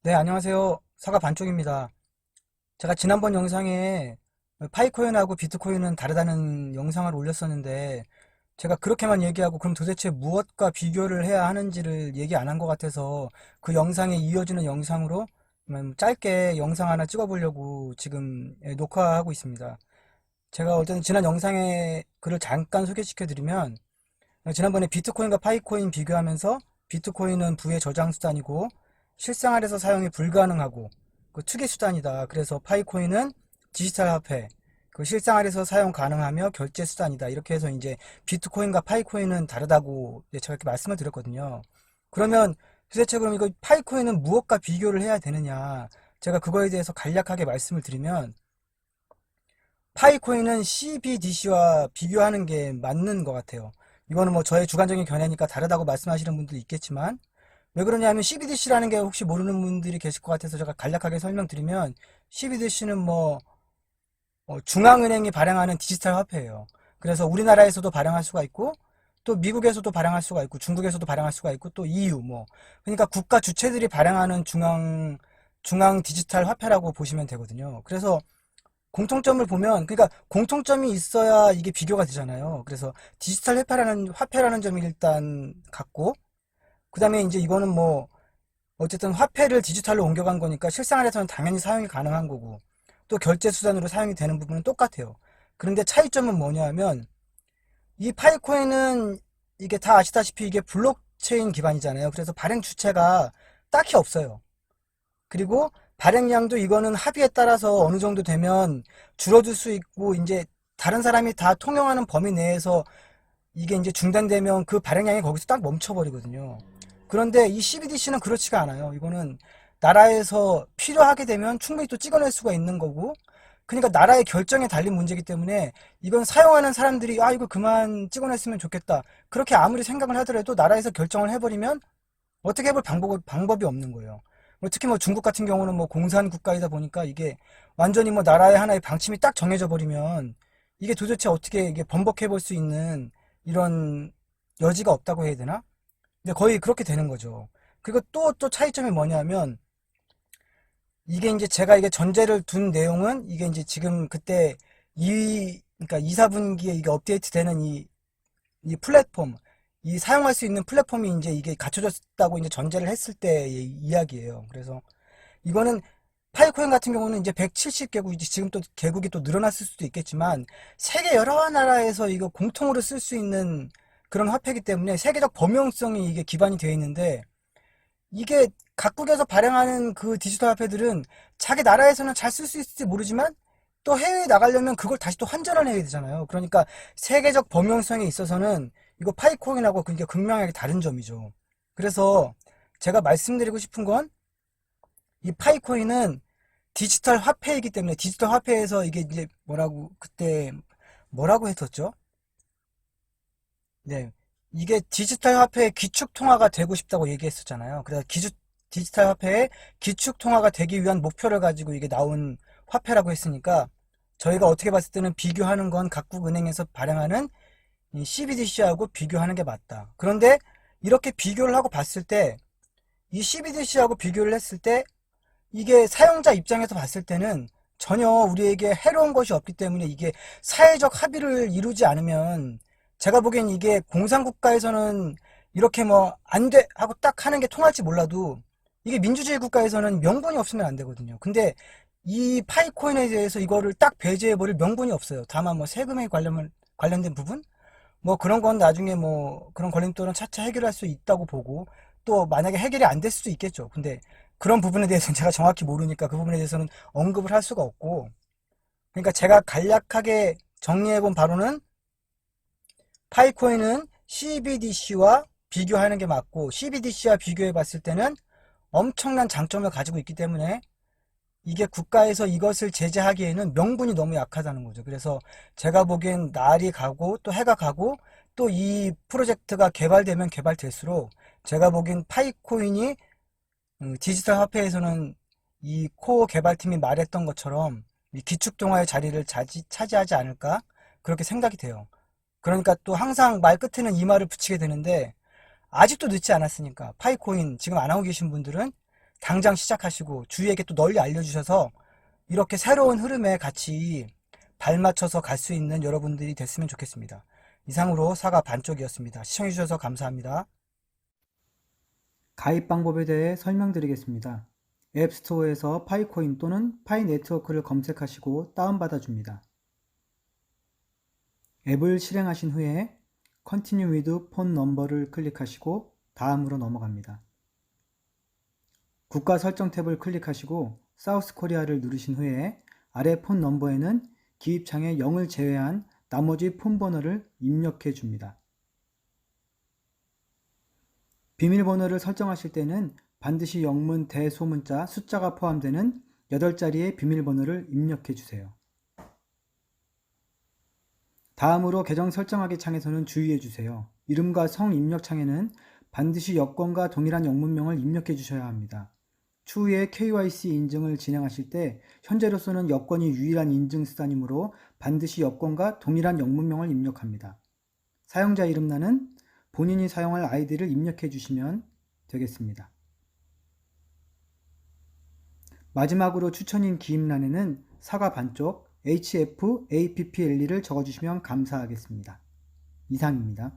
네, 안녕하세요. 사과 반쪽입니다. 제가 지난번 영상에 파이코인하고 비트코인은 다르다는 영상을 올렸었는데, 제가 그렇게만 얘기하고 그럼 도대체 무엇과 비교를 해야 하는지를 얘기 안 한 것 같아서 그 영상에 이어지는 영상으로 짧게 영상 하나 찍어보려고 지금 녹화하고 있습니다. 제가 어쨌든 지난 영상에 글을 잠깐 소개시켜드리면, 지난번에 비트코인과 파이코인 비교하면서 비트코인은 부의 저장 수단이고 실생활에서 사용이 불가능하고 그 투기 수단이다. 그래서 파이코인은 디지털 화폐, 그 실생활에서 사용 가능하며 결제 수단이다. 이렇게 해서 이제 비트코인과 파이코인은 다르다고 제가 이렇게 말씀을 드렸거든요. 그러면 도대체 그럼 이거 파이코인은 무엇과 비교를 해야 되느냐? 제가 그거에 대해서 간략하게 말씀을 드리면 파이코인은 CBDC와 비교하는 게 맞는 것 같아요. 이거는 뭐 저의 주관적인 견해니까 다르다고 말씀하시는 분도 있겠지만 왜 그러냐면 CBDC라는 게 혹시 모르는 분들이 계실 것 같아서 제가 간략하게 설명드리면 CBDC는 뭐 중앙은행이 발행하는 디지털 화폐예요. 그래서 우리나라에서도 발행할 수가 있고 또 미국에서도 발행할 수가 있고 중국에서도 발행할 수가 있고 또 EU 뭐 그러니까 국가 주체들이 발행하는 중앙 디지털 화폐라고 보시면 되거든요. 그래서 공통점을 보면 그러니까 공통점이 있어야 이게 비교가 되잖아요. 그래서 디지털 화폐라는 점이 일단 같고 그다음에 이제 이거는 뭐 어쨌든 화폐를 디지털로 옮겨간 거니까 실생활에서는 당연히 사용이 가능한 거고 또 결제 수단으로 사용이 되는 부분은 똑같아요. 그런데 차이점은 뭐냐면 이 파이코인은 이게 다 아시다시피 이게 블록체인 기반이잖아요. 그래서 발행 주체가 딱히 없어요. 그리고 발행량도 이거는 합의에 따라서 어느 정도 되면 줄어들 수 있고 이제 다른 사람이 다 통용하는 범위 내에서 이게 이제 중단되면 그 발행량이 거기서 딱 멈춰버리거든요. 그런데 이 CBDC는 그렇지가 않아요. 이거는 나라에서 필요하게 되면 충분히 또 찍어낼 수가 있는 거고, 그러니까 나라의 결정에 달린 문제이기 때문에 이건 사용하는 사람들이 이거 그만 찍어냈으면 좋겠다. 그렇게 아무리 생각을 하더라도 나라에서 결정을 해버리면 어떻게 해볼 방법이 없는 거예요. 뭐 특히 뭐 중국 같은 경우는 뭐 공산 국가이다 보니까 이게 완전히 뭐 나라의 하나의 방침이 딱 정해져 버리면 이게 도대체 어떻게 이게 번복해 볼 수 있는 이런 여지가 없다고 해야 되나? 근데 거의 그렇게 되는 거죠. 그리고 또 차이점이 뭐냐면 이게 이제 제가 이게 전제를 둔 내용은 이게 이제 지금 그때 그러니까 2, 4분기에 이게 업데이트 되는 이 플랫폼, 이 사용할 수 있는 플랫폼이 이제 이게 갖춰졌다고 이제 전제를 했을 때의 이야기예요. 그래서 이거는 파이코인 같은 경우는 이제 170개국, 이제 지금 또 개국이 또 늘어났을 수도 있겠지만 세계 여러 나라에서 이거 공통으로 쓸 수 있는 그런 화폐이기 때문에 세계적 범용성이 이게 기반이 되어 있는데 이게 각국에서 발행하는 그 디지털 화폐들은 자기 나라에서는 잘 쓸 수 있을지 모르지만 또 해외에 나가려면 그걸 다시 또 환전을 해야 되잖아요. 그러니까 세계적 범용성에 있어서는 이거 파이코인하고 그게 극명하게 다른 점이죠. 그래서 제가 말씀드리고 싶은 건 이 파이코인은 디지털 화폐이기 때문에 디지털 화폐에서 이게 이제 그때 뭐라고 했었죠? 네. 이게 디지털 화폐의 기축 통화가 되고 싶다고 얘기했었잖아요. 그래서 디지털 화폐의 기축 통화가 되기 위한 목표를 가지고 이게 나온 화폐라고 했으니까 저희가 어떻게 봤을 때는 비교하는 건 각국 은행에서 발행하는 이 CBDC하고 비교하는 게 맞다. 그런데 이렇게 비교를 하고 봤을 때 이 CBDC하고 비교를 했을 때 이게 사용자 입장에서 봤을 때는 전혀 우리에게 해로운 것이 없기 때문에 이게 사회적 합의를 이루지 않으면 제가 보기엔 이게 공산국가에서는 이렇게 뭐 안 돼 하고 딱 하는 게 통할지 몰라도 이게 민주주의 국가에서는 명분이 없으면 안 되거든요. 근데 이 파이코인에 대해서 이거를 딱 배제해버릴 명분이 없어요. 다만 뭐 세금에 관련된 부분? 뭐 그런 건 나중에 뭐 그런 걸림돌은 차차 해결할 수 있다고 보고 또 만약에 해결이 안 될 수도 있겠죠. 근데 그런 부분에 대해서는 제가 정확히 모르니까 그 부분에 대해서는 언급을 할 수가 없고 그러니까 제가 간략하게 정리해본 바로는 파이코인은 CBDC와 비교하는 게 맞고 CBDC와 비교해 봤을 때는 엄청난 장점을 가지고 있기 때문에 이게 국가에서 이것을 제재하기에는 명분이 너무 약하다는 거죠. 그래서 제가 보기엔 날이 가고 또 해가 가고 또 이 프로젝트가 개발되면 개발될수록 제가 보기엔 파이코인이 디지털 화폐에서는 이 코어 개발팀이 말했던 것처럼 이 기축통화의 자리를 차지하지 않을까 그렇게 생각이 돼요. 그러니까 또 항상 말 끝에는 이 말을 붙이게 되는데 아직도 늦지 않았으니까 파이코인 지금 안 하고 계신 분들은 당장 시작하시고 주위에게 또 널리 알려주셔서 이렇게 새로운 흐름에 같이 발맞춰서 갈 수 있는 여러분들이 됐으면 좋겠습니다. 이상으로 사과 반쪽이었습니다. 시청해주셔서 감사합니다. 가입 방법에 대해 설명드리겠습니다. 앱스토어에서 파이코인 또는 파이네트워크를 검색하시고 다운받아 줍니다. 앱을 실행하신 후에 Continue with Phone Number를 클릭하시고 다음으로 넘어갑니다. 국가 설정 탭을 클릭하시고 사우스 코리아를 누르신 후에 아래 폰 넘버에는 기입창에 0을 제외한 나머지 폰 번호를 입력해 줍니다. 비밀번호를 설정하실 때는 반드시 영문, 대소문자, 숫자가 포함되는 8자리의 비밀번호를 입력해 주세요. 다음으로 계정 설정하기 창에서는 주의해 주세요. 이름과 성 입력 창에는 반드시 여권과 동일한 영문명을 입력해 주셔야 합니다. 추후에 KYC 인증을 진행하실 때 현재로서는 여권이 유일한 인증 수단이므로 반드시 여권과 동일한 영문명을 입력합니다. 사용자 이름란은 본인이 사용할 아이디를 입력해 주시면 되겠습니다. 마지막으로 추천인 기입란에는 사과 반쪽 HFAPPLE를 적어주시면 감사하겠습니다. 이상입니다.